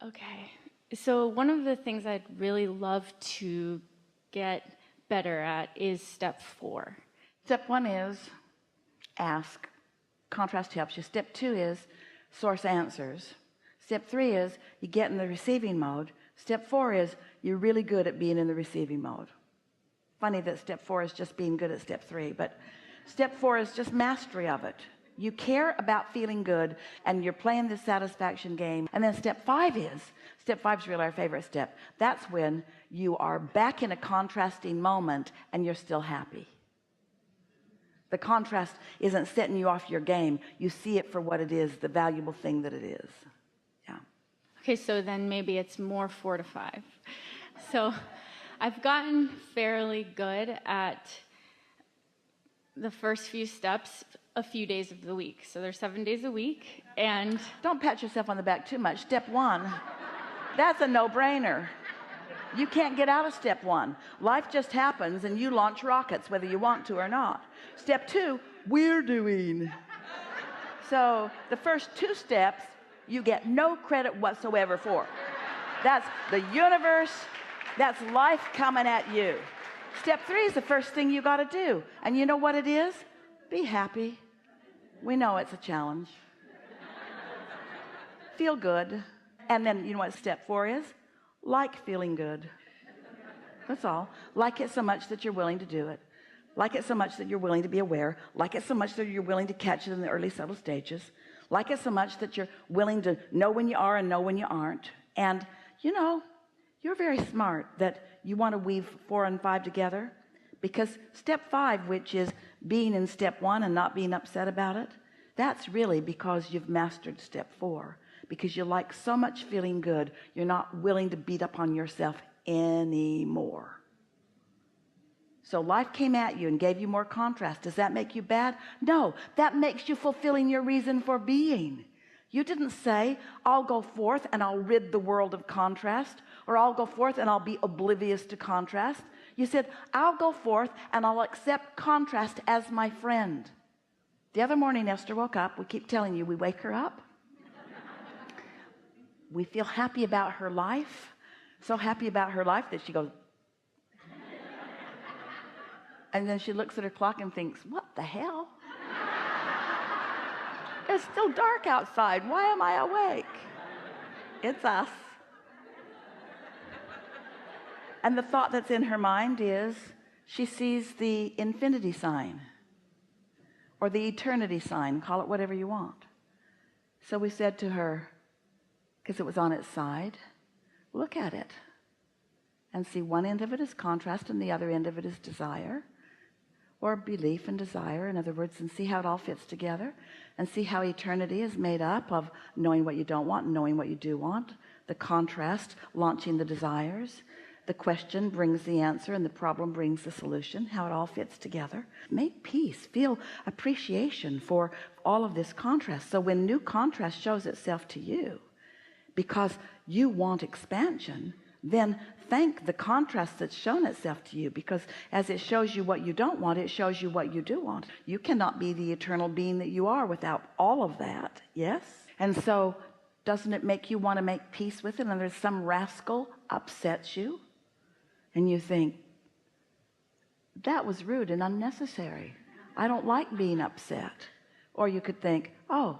Okay. So one of the things I'd really love to get better at is step 4. Step 1 is ask. Contrast helps you. Step 2 is source answers. Step 3 is you get in the receiving mode. Step 4 is you're really good at being in the receiving mode. Funny that step 4 is just being good at step 3, but step 4 is just mastery of it. You care about feeling good and you're playing this satisfaction game. And then step 5 is really our favorite step. That's when you are back in a contrasting moment and you're still happy. The contrast isn't setting you off your game. You see it for what it is, the valuable thing that it is. Yeah. Okay, so then maybe it's more 4 to 5. So I've gotten fairly good at the first few steps a few days of the week. So there's 7 days a week, and don't pat yourself on the back too much. Step 1, that's a no-brainer. You can't get out of step 1. Life just happens and you launch rockets whether you want to or not. Step 2, we're doing. So the first 2 steps you get no credit whatsoever for. That's the universe, that's life coming at you. Step 3 is the first thing you got to do, and you know what it is? Be happy. We know it's a challenge. Feel good. And then you know what step 4 is? Like feeling good. That's all. Like it so much that you're willing to do it. Like it so much that you're willing to be aware. Like it so much that you're willing to catch it in the early subtle stages. Like it so much that you're willing to know when you are and know when you aren't. And you know, you're very smart that you want to weave 4 and 5 together, because step 5, which is being in step 1 and not being upset about it, that's really because you've mastered step 4, because you like so much feeling good you're not willing to beat up on yourself anymore. So life came at you and gave you more contrast. Does that make you bad? No, that makes you fulfilling your reason for being. You didn't say, I'll go forth and I'll rid the world of contrast, or I'll go forth and I'll be oblivious to contrast. You said, I'll go forth and I'll accept contrast as my friend. The other morning Esther woke up. We keep telling you, we wake her up. We feel happy about her life, so happy about her life that she goes, and then she looks at her clock and thinks, what the hell? It's still dark outside. Why am I awake? It's us. And the thought that's in her mind is she sees the infinity sign or the eternity sign, call it whatever you want. So we said to her, because it was on its side, look at it and see one end of it is contrast and the other end of it is desire, or belief and desire, in other words, and see how it all fits together, and see how eternity is made up of knowing what you don't want and knowing what you do want, the contrast launching the desires, the question brings the answer and the problem brings the solution, how it all fits together. Make peace, feel appreciation for all of this contrast. So when new contrast shows itself to you because you want expansion, then thank the contrast that's shown itself to you, because as it shows you what you don't want, it shows you what you do want. You cannot be the eternal being that you are without all of that. Yes. And so doesn't it make you want to make peace with it? And there's some rascal upsets you and you think, that was rude and unnecessary. I don't like being upset. Or you could think, oh,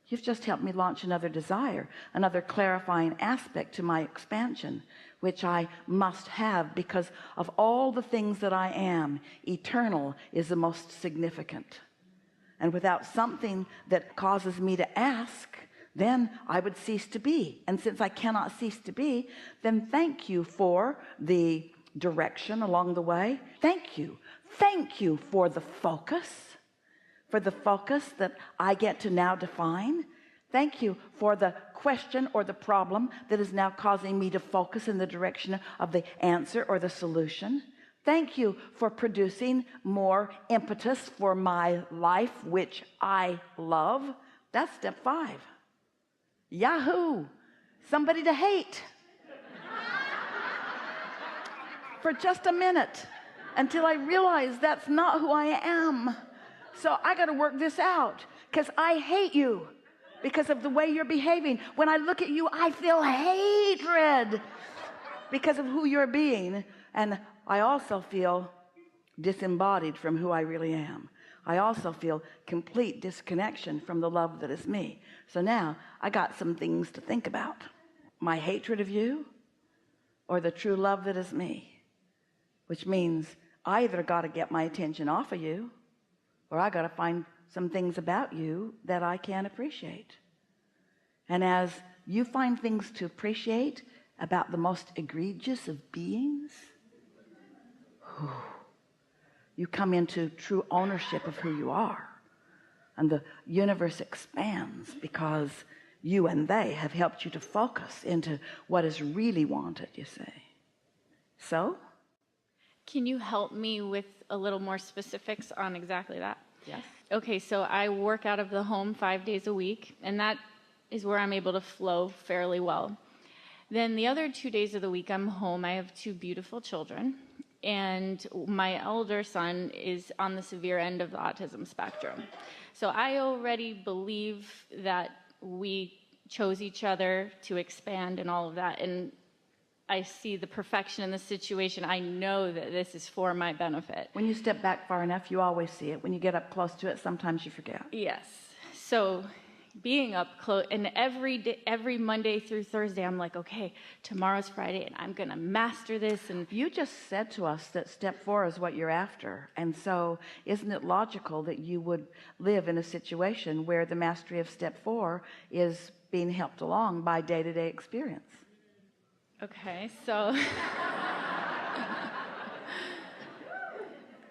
you've just helped me launch another desire, another clarifying aspect to my expansion, which I must have because of all the things that I am. Eternal is the most significant. And without something that causes me to ask, then I would cease to be. And since I cannot cease to be, then thank you for the direction along the way. Thank you. Thank you for the focus. For the focus that I get to now define. Thank you for the question or the problem that is now causing me to focus in the direction of the answer or the solution. Thank you for producing more impetus for my life, which I love. That's step 5. Yahoo! Somebody to hate. For just a minute until I realize that's not who I am. So I got to work this out because I hate you. because of the way you're behaving. When I look at you, I feel hatred because of who you're being. And I also feel disembodied from who I really am. I also feel complete disconnection from the love that is me. So now I got some things to think about. My hatred of you or the true love that is me, which means I either got to get my attention off of you or I got to find some things about you that I can appreciate. And as you find things to appreciate about the most egregious of beings, you come into true ownership of who you are, and the universe expands because you and they have helped you to focus into what is really wanted, you say. So Can you help me with a little more specifics on exactly that? yes, Okay, so I work out of the home 5 days a week, and that is where I'm able to flow fairly well. Then the other 2 days of the week I'm home. I have 2 beautiful children, and my elder son is on the severe end of the autism spectrum. So I already believe that we chose each other to expand and all of that, and I see the perfection in the situation. I know that this is for my benefit. when you step back far enough, you always see it. When you get up close to it, sometimes you forget. Yes. So being up close, and every day, every Monday through Thursday, I'm like, okay, tomorrow's Friday, and I'm going to master this. And You just said to us that step 4 is what you're after. And so isn't it logical that you would live in a situation where the mastery of step 4 is being helped along by day-to-day experience? okay, so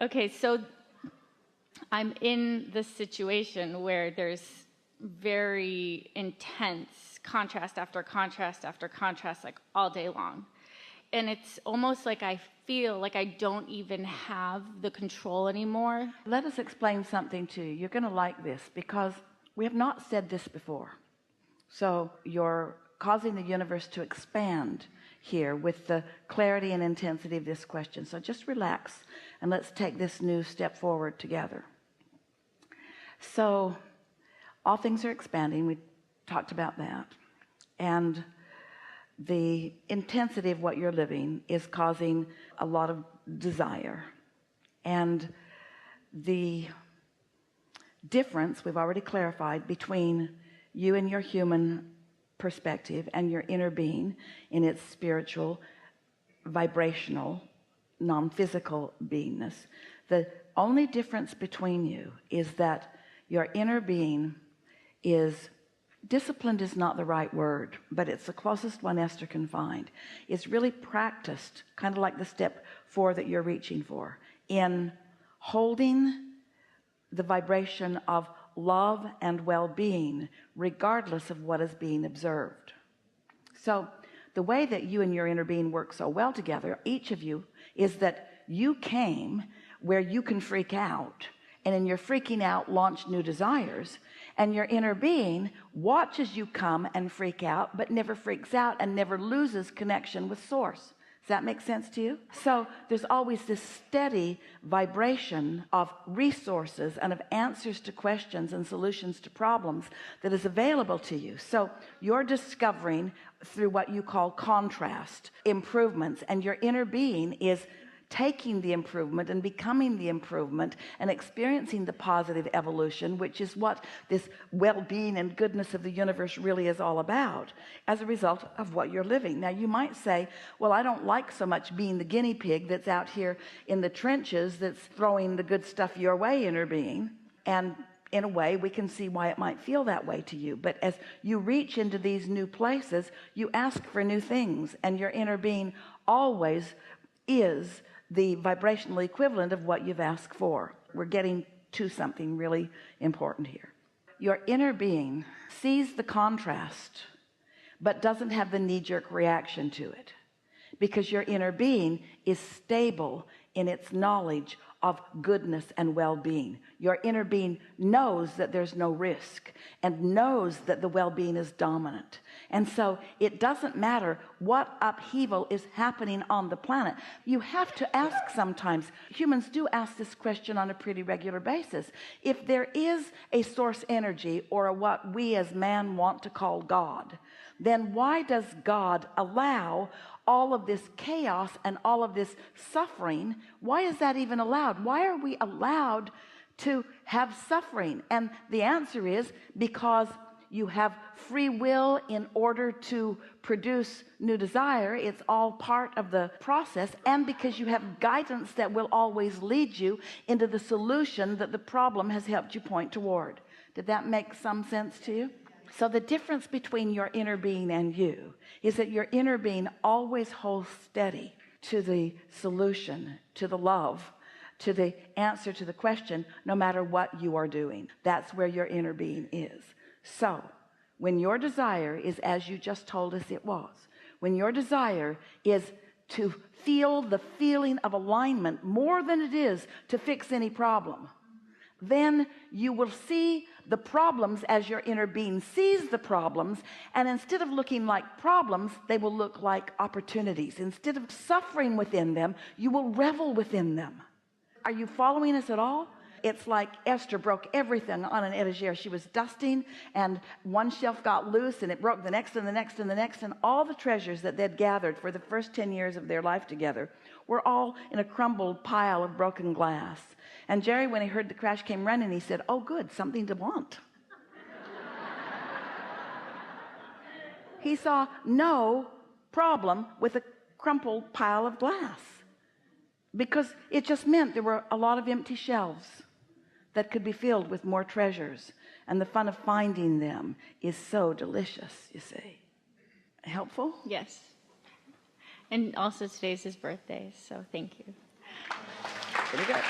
okay, so I'm in this situation where there's very intense contrast after contrast after contrast, like all day long. And it's almost like I feel like I don't even have the control anymore. Let us explain something to you. You're going to like this because we have not said this before. So you're causing the universe to expand here with the clarity and intensity of this question. So just relax and let's take this new step forward together. So all things are expanding. We talked about that. And the intensity of what you're living is causing a lot of desire. And the difference we've already clarified between you and your human perspective and your inner being in its spiritual, vibrational, non-physical beingness. The only difference between you is that your inner being is disciplined, is not the right word, but it's the closest one Esther can find. It's really practiced, kind of like the step 4 that you're reaching for, in holding the vibration of love and well-being regardless of what is being observed. So the way that you and your inner being work so well together, each of you, is that you came where you can freak out, and in your freaking out launch new desires, and your inner being watches you come and freak out but never freaks out and never loses connection with source. Does that make sense to you? So there's always this steady vibration of resources and of answers to questions and solutions to problems that is available to you. So you're discovering through what you call contrast improvements, and your inner being is taking the improvement and becoming the improvement and experiencing the positive evolution, which is what this well-being and goodness of the universe really is all about as a result of what you're living. Now you might say, well, I don't like so much being the guinea pig that's out here in the trenches that's throwing the good stuff your way, inner being. And in a way we can see why it might feel that way to you, but as you reach into these new places, you ask for new things, and your inner being always is the vibrational equivalent of what you've asked for. We're getting to something really important here. Your inner being sees the contrast but doesn't have the knee-jerk reaction to it, because your inner being is stable in its knowledge of goodness and well-being. Your inner being knows that there's no risk and knows that the well-being is dominant. And so it doesn't matter what upheaval is happening on the planet. You have to ask sometimes. Humans do ask this question on a pretty regular basis. If there is a source energy, or what we as man want to call God, then why does God allow all of this chaos and all of this suffering? Why is that even allowed? Why are we allowed to have suffering? And the answer is because you have free will in order to produce new desire. It's all part of the process. And because you have guidance that will always lead you into the solution that the problem has helped you point toward. Did that make some sense to you? So the difference between your inner being and you is that your inner being always holds steady to the solution, to the love, to the answer to the question, no matter what you are doing. That's where your inner being is. So when your desire is as you just told us it was, when your desire is to feel the feeling of alignment more than it is to fix any problem, then you will see the problems as your inner being sees the problems, and instead of looking like problems, they will look like opportunities. Instead of suffering within them, you will revel within them. Are you following us at all? It's like Esther broke everything on an etagere. She was dusting, and one shelf got loose, and it broke the next and the next and the next, and all the treasures that they'd gathered for the first 10 years of their life together were all in a crumbled pile of broken glass. And Jerry, when he heard the crash, came running. He said, "Oh, good, something to want." He saw no problem with a crumpled pile of glass, because it just meant there were a lot of empty shelves that could be filled with more treasures. And the fun of finding them is so delicious, you see. Helpful? Yes. And also today's his birthday, so thank you. Pretty good.